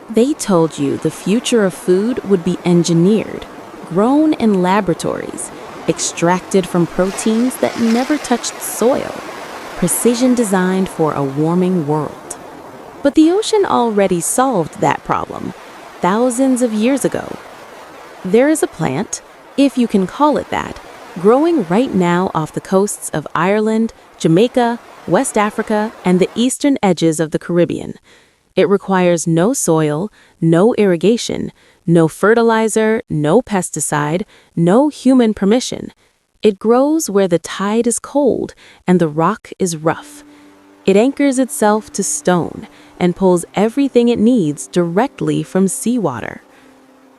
They told you the future of food would be engineered, grown in laboratories, extracted from proteins that never touched soil, precision designed for a warming world. But the ocean already solved that problem thousands of years ago. There is a plant, if you can call it that, growing right now off the coasts of Ireland, Jamaica, West Africa, and the eastern edges of the Caribbean. It requires no soil, no irrigation, no fertilizer, no pesticide, no human permission. It grows where the tide is cold and the rock is rough. It anchors itself to stone and pulls everything it needs directly from seawater.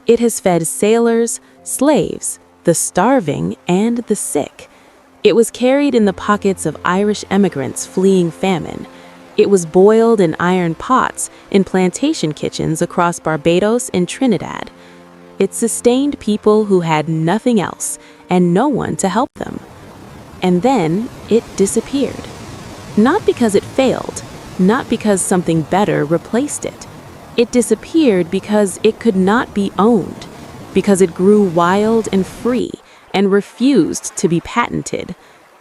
It has fed sailors, slaves, the starving, and the sick. It was carried in the pockets of Irish emigrants fleeing famine. It was boiled in iron pots in plantation kitchens across Barbados and Trinidad. It sustained people who had nothing else and no one to help them. And then it disappeared. Not because it failed, not because something better replaced it. It disappeared because it could not be owned, because it grew wild and free and refused to be patented,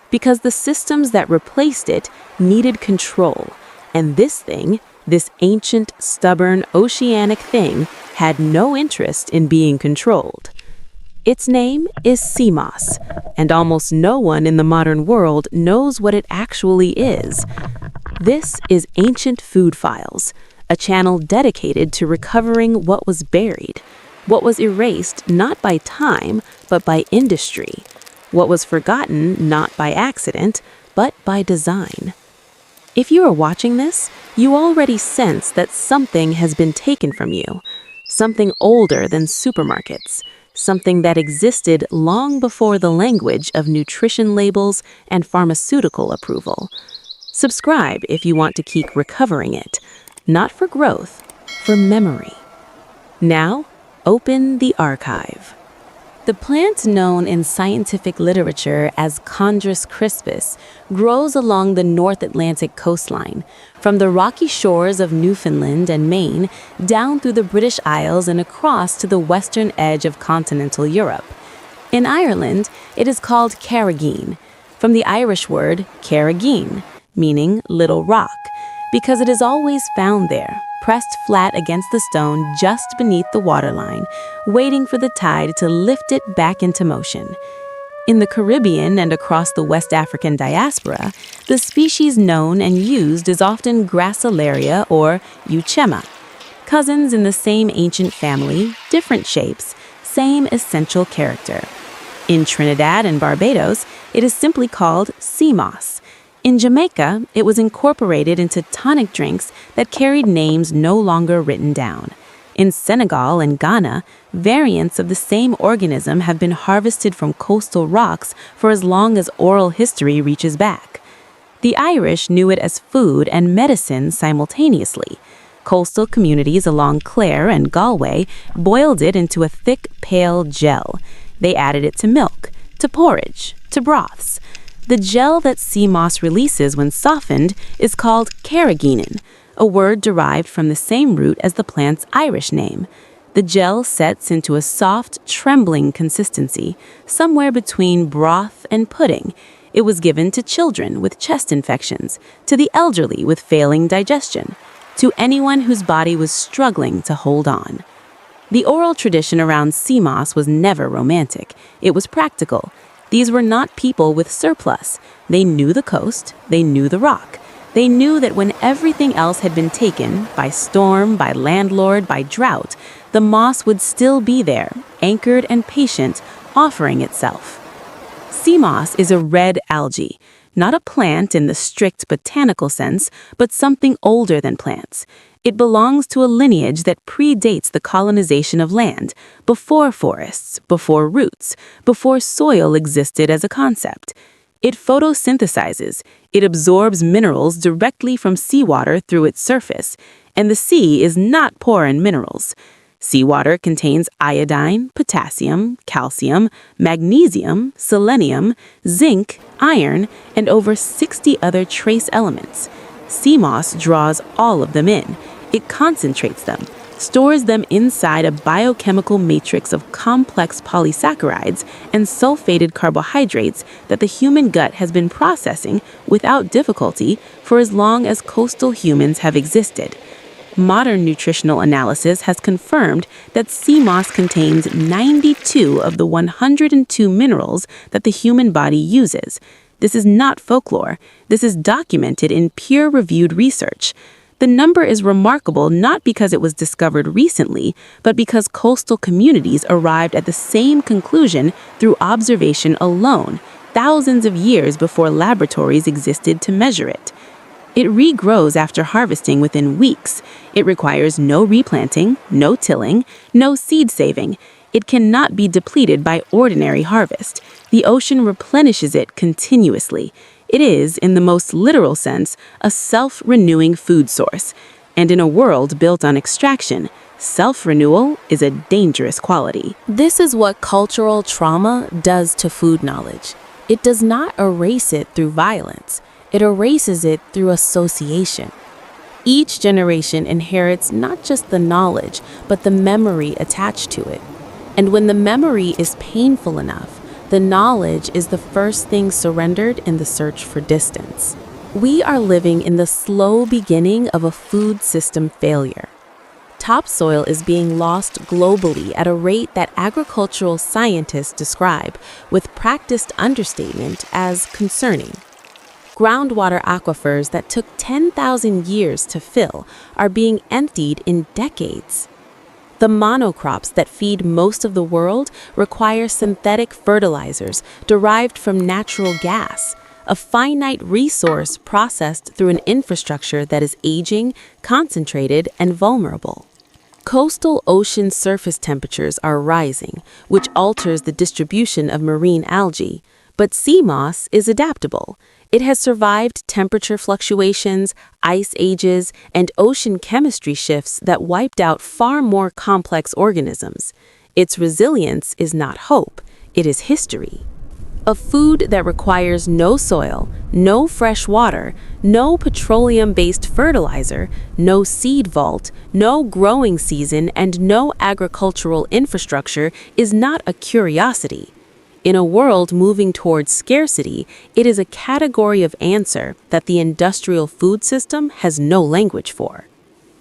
because the systems that replaced it needed control, and this thing, this ancient, stubborn, oceanic thing, had no interest in being controlled. Its name is sea moss, and almost no one in the modern world knows what it actually is. This is Ancient Food Files, a channel dedicated to recovering what was buried, what was erased not by time, but by industry, what was forgotten not by accident, but by design. If you are watching this, you already sense that something has been taken from you, something older than supermarkets, something that existed long before the language of nutrition labels and pharmaceutical approval. Subscribe if you want to keep recovering it, not for growth, for memory. Now, open the archive. The plant known in scientific literature as Chondrus crispus grows along the North Atlantic coastline, from the rocky shores of Newfoundland and Maine down through the British Isles and across to the western edge of continental Europe. In Ireland, it is called carrageen, from the Irish word carrageen, meaning little rock, because it is always found there, pressed flat against the stone just beneath the waterline, waiting for the tide to lift it back into motion. In the Caribbean and across the West African diaspora, the species known and used is often Gracilaria or Euchema, cousins in the same ancient family, different shapes, same essential character. In Trinidad and Barbados, it is simply called sea moss. In Jamaica, it was incorporated into tonic drinks that carried names no longer written down. In Senegal and Ghana, variants of the same organism have been harvested from coastal rocks for as long as oral history reaches back. The Irish knew it as food and medicine simultaneously. Coastal communities along Clare and Galway boiled it into a thick, pale gel. They added it to milk, to porridge, to broths. The gel that sea moss releases when softened is called carrageenan, a word derived from the same root as the plant's Irish name. The gel sets into a soft, trembling consistency, somewhere between broth and pudding. It was given to children with chest infections, to the elderly with failing digestion, to anyone whose body was struggling to hold on. The oral tradition around sea moss was never romantic. It was practical. These were not people with surplus. They knew the coast, they knew the rock. They knew that when everything else had been taken, by storm, by landlord, by drought, the moss would still be there, anchored and patient, offering itself. Sea moss is a red algae, not a plant in the strict botanical sense, but something older than plants. It belongs to a lineage that predates the colonization of land, before forests, before roots, before soil existed as a concept. It photosynthesizes, it absorbs minerals directly from seawater through its surface, and the sea is not poor in minerals. Seawater contains iodine, potassium, calcium, magnesium, selenium, zinc, iron, and over 60 other trace elements. Sea moss draws all of them in. It concentrates them, stores them inside a biochemical matrix of complex polysaccharides and sulfated carbohydrates that the human gut has been processing without difficulty for as long as coastal humans have existed. Modern nutritional analysis has confirmed that sea moss contains 92 of the 102 minerals that the human body uses. This is not folklore. This is documented in peer-reviewed research. The number is remarkable not because it was discovered recently, but because coastal communities arrived at the same conclusion through observation alone, thousands of years before laboratories existed to measure it. It regrows after harvesting within weeks. It requires no replanting, no tilling, no seed saving. It cannot be depleted by ordinary harvest. The ocean replenishes it continuously. It is, in the most literal sense, a self-renewing food source. And in a world built on extraction, self-renewal is a dangerous quality. This is what cultural trauma does to food knowledge. It does not erase it through violence. It erases it through association. Each generation inherits not just the knowledge, but the memory attached to it. And when the memory is painful enough, the knowledge is the first thing surrendered in the search for distance. We are living in the slow beginning of a food system failure. Topsoil is being lost globally at a rate that agricultural scientists describe, with practiced understatement, as concerning. Groundwater aquifers that took 10,000 years to fill are being emptied in decades. The monocrops that feed most of the world require synthetic fertilizers derived from natural gas, a finite resource processed through an infrastructure that is aging, concentrated, and vulnerable. Coastal ocean surface temperatures are rising, which alters the distribution of marine algae, but sea moss is adaptable. It has survived temperature fluctuations, ice ages, and ocean chemistry shifts that wiped out far more complex organisms. Its resilience is not hope, it is history. A food that requires no soil, no fresh water, no petroleum-based fertilizer, no seed vault, no growing season, and no agricultural infrastructure is not a curiosity. In a world moving towards scarcity, it is a category of answer that the industrial food system has no language for.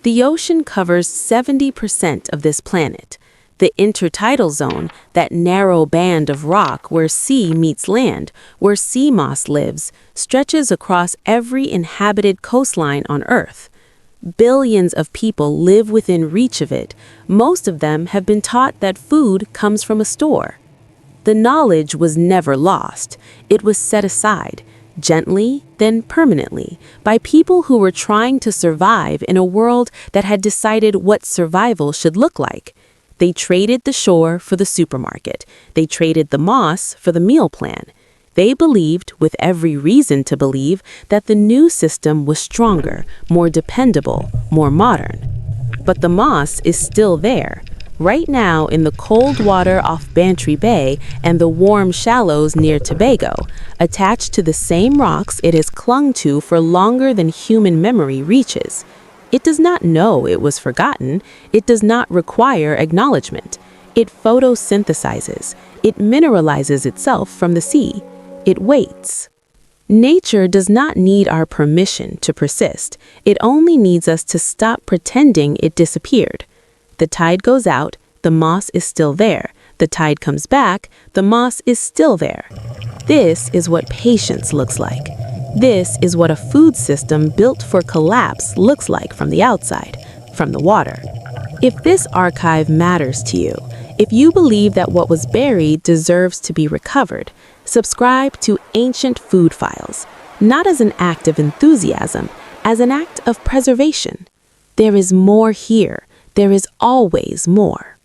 The ocean covers 70% of this planet. The intertidal zone, that narrow band of rock where sea meets land, where sea moss lives, stretches across every inhabited coastline on Earth. Billions of people live within reach of it. Most of them have been taught that food comes from a store. The knowledge was never lost. It was set aside, gently, then permanently, by people who were trying to survive in a world that had decided what survival should look like. They traded the shore for the supermarket. They traded the moss for the meal plan. They believed, with every reason to believe, that the new system was stronger, more dependable, more modern. But the moss is still there. Right now in the cold water off Bantry Bay and the warm shallows near Tobago, attached to the same rocks it has clung to for longer than human memory reaches. It does not know it was forgotten. It does not require acknowledgement. It photosynthesizes. It mineralizes itself from the sea. It waits. Nature does not need our permission to persist. It only needs us to stop pretending it disappeared. The tide goes out, the moss is still there. The tide comes back, the moss is still there. This is what patience looks like. This is what a food system built for collapse looks like from the outside, from the water. If this archive matters to you, if you believe that what was buried deserves to be recovered, subscribe to Ancient Food Files, not as an act of enthusiasm, as an act of preservation. There is more here. There is always more.